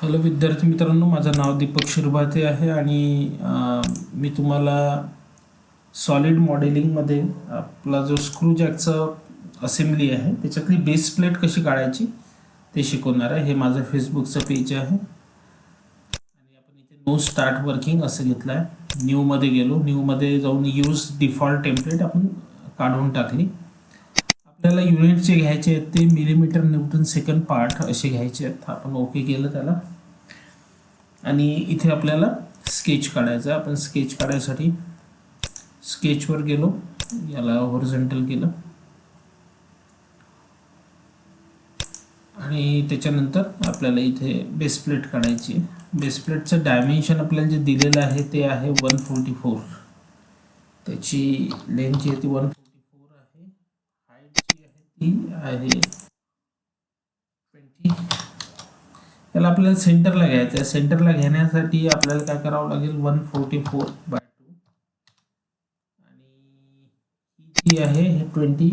Hello विद्यार्थी मित्रांनो, माझं नाव दीपक शिरभाते आहे आणि मी तुम्हाला सॉलिड मॉडेलिंगमध्ये आपला जो स्क्रू जॅकचा असेंब्ली आहे त्याच्यातली बेस प्लेट कशी काढायची ते शिकवणार आहे. हे माझं फेसबुकचं पेज आहे आणि आपण इथे नो स्टार्ट वर्किंग असं घेतलं आहे. न्यूमध्ये गेलो, न्यूमध्ये जाऊन यूज डिफॉल्ट टेम्पलेट आपण काढून टाकली. आपल्याला युनिटचे घ्यायचे आहेत ते मिलीमीटर न्यूटन सेकंड पार्ट असे घ्यायचे आहेत. आपण ओके केलं त्याला आणि इथे आपल्याला स्केच काढायचं आहे. आपण स्केच काढायसाठी स्केचवर गेलो, याला हॉरिझॉन्टल केलं आणि त्याच्यानंतर आपल्याला इथे बेस प्लेट काढायची आहे. बेस प्लेटचं डायमेन्शन आपल्याला जे दिलेलं आहे ते आहे 144. त्याची लेंथ जी आहे ती 144 आहे. हाईट जी आहे ती आहे 20. याला आपल्याला सेंटरला घ्यायचं आहे. सेंटरला घेण्यासाठी आपल्याला काय करावं लागेल, 144/2 आणि ही जी आहे हे 20/2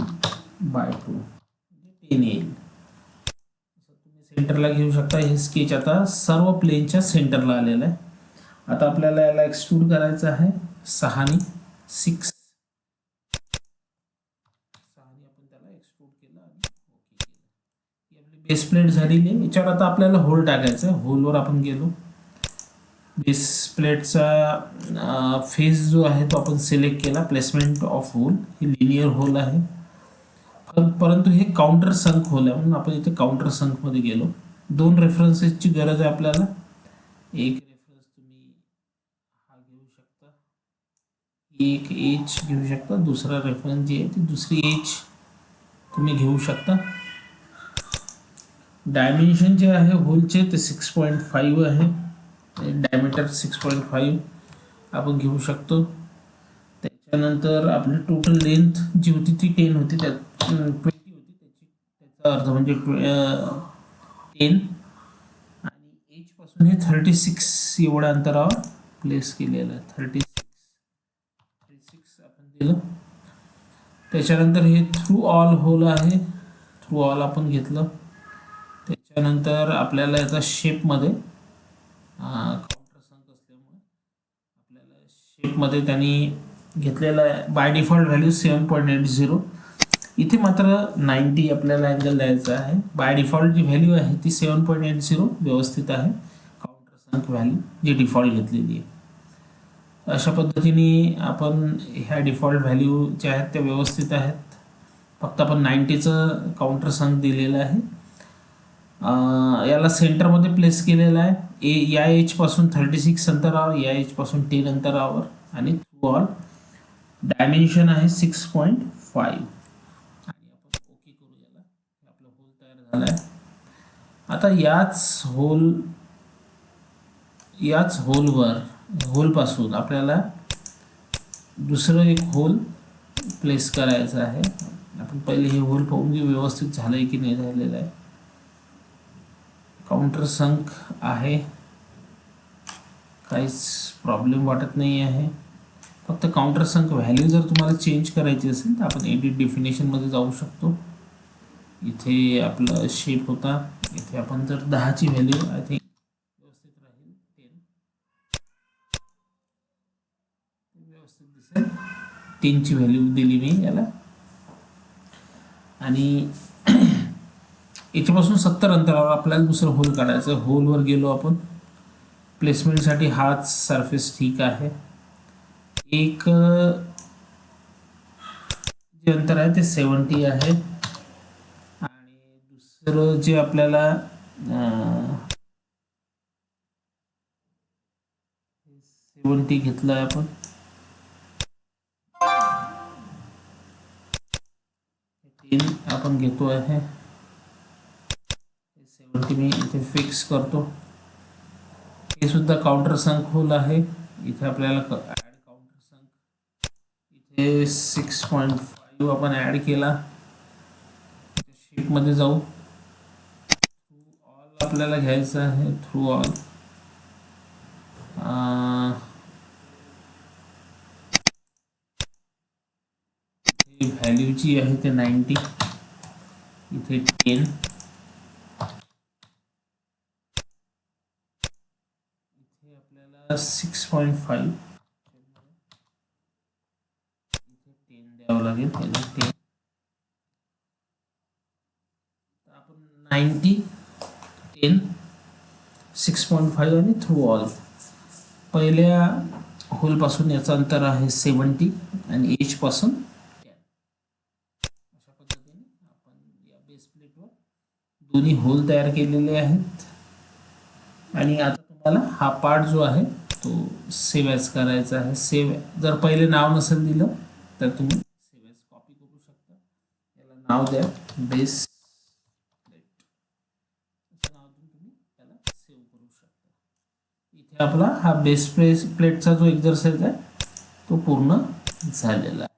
म्हणजे 10 येईल. तुम्ही सेंटरला घेऊ शकता. हे स्केच आता सर्व प्लेनच्या सेंटरला आलेलं आहे. आता आपल्याला याला एक्सट्रूड करायचं आहे 6 ने 6 आपण त्याला एक्सट्रूड केलं आणि ओके केलं. ही आपली बेस प्लेट झालेली आहे. याच्यावर आता आपल्याला होल टाकायचं आहे. होलवर आपण गेलो. बेस प्लेटचा फेस जो आहे तो आपण सिलेक्ट केला. प्लेसमेंट ऑफ होल हे लिनियर होल आहे, परंतु हे काउंटर संक होल आहे म्हणून आपण इथे काउंटर संक मध्ये गेलो. 2 रेफरन्सेसची गरज आहे आपल्याला. एक रेफरन्स तुम्ही हा घेऊ शकता, एक एज घेऊ शकता. दुसरा रेफरन्स जी आहे ती दुसरी एज तुम्ही घेऊ शकता. डायमेन्शन जे आहे होलचे ते 6.5 आहे. डायमीटर 6.5 आपण घेऊ शकतो. त्याच्यानंतर आपली टोटल लेंथ जी होती ती 10 होती, त्यात 20 होती. त्याचा अर्थ म्हणजे 10 आणि एज पासून हे 36 एवढ्या अंतरावर प्लेस केलेलं आहे. 36 आपण दिलं. त्याच्यानंतर हे थ्रू ऑल होल आहे. थ्रू ऑल आपण घेतलं. त्याच्यानंतर आपल्याला याचा शेपमध्ये काउंटर संक असल्यामुळे आपल्याला शेपमध्ये त्यांनी घेतलेला आहे. By default value 7.80. इथे मात्र 90 आपल्याला अँगल द्यायचा आहे. बाय डिफॉल्ट जी व्हॅल्यू आहे ती 7.80 व्यवस्थित आहे. काउंटर संक व्हॅल्यू जी डिफॉल्ट घेतलेली आहे. अशा पद्धतीने आपण ह्या डिफॉल्ट व्हॅल्यू ज्या आहेत त्या व्यवस्थित आहेत. फक्त आपण 90चं काउंटर संक दिलेलं आहे. याला सेंटरमध्ये प्लेस केलेला आहे. या एज पासून 36 अंतरावर, या एज पासून 10 अंतरावर आणि थ्रू ऑल डायमेन्शन आहे 6.5 आणि आपण ओके करू. याला आपला होल तयार झाला आहे. आता याच होल पासून आपल्याला दुसरं एक होल प्लेस करायचं आहे. आपण पहिले हे होल पाहून की व्यवस्थित झालंय की नाही झालेलं आहे. काउंटर संक आहे, काहीच प्रॉब्लेम वाटत नाही आहे. फक्त काउंटर संक व्हॅल्यू जर तुम्हाला चेंज करायची असेल तर आपण एडिट डेफिनेशनमध्ये जाऊ शकतो. इथे आपला शेप होता, इथे आपण जर 10ची व्हॅल्यू आय थिंक व्यवस्थित राहील, 10 व्यवस्थित दिसेल. 10ची व्हॅल्यू दिली मी याला आणि याच्यापासून 70 अंतरावर आपल्याला दुसरं होल काढायचं. होलवर गेलो आपण. प्लेसमेंटसाठी हाच सरफेस ठीक आहे. एक जे अंतर आहे ते 70 आहे आणि दुसरं जे आपल्याला 70 घेतलं आहे आपण. 10 आपण घेतो आहे. 70 मी इथे फिक्स करतो. हे सुद्धा काउंटर संक होल आहे. इथे आपल्याला ऍड काउंटर संक, इथे 6.5 आपण ऍड केला. शेपमध्ये जाऊ. थ्रू ऑल आपल्याला घ्यायचं आहे. थ्रू ऑल व्हॅल्यू जी आहे ते 90, इथे 10 हे आपल्याला 6.5 इथे 10 द्यावं लागेल. पहिला 10 तर आपण 90 10 6.5 आणि थ्रू ऑल. पहिल्या होलपासून याचं अंतर आहे 70 आणि एज पासून 10. अशा पद्धतीने आपण या बेस प्लेटवर दोन्ही होल तयार केलेले आहेत. आणि आता तुम्हाला हा पार्ट जो आहे तो सेव्ह ॲज करायचा आहे. सेव्ह जर पहिले नाव नसेल दिलं तर तुम्ही सेव्ह ॲज कॉपी करू शकता. याला नाव द्या बेस प्लेट, असं नाव देऊन तुम्ही त्याला सेव्ह करू शकता. इथे आपला हा बेस प्लेटचा जो एक्झरसाइज आहे तो पूर्ण झालेला आहे.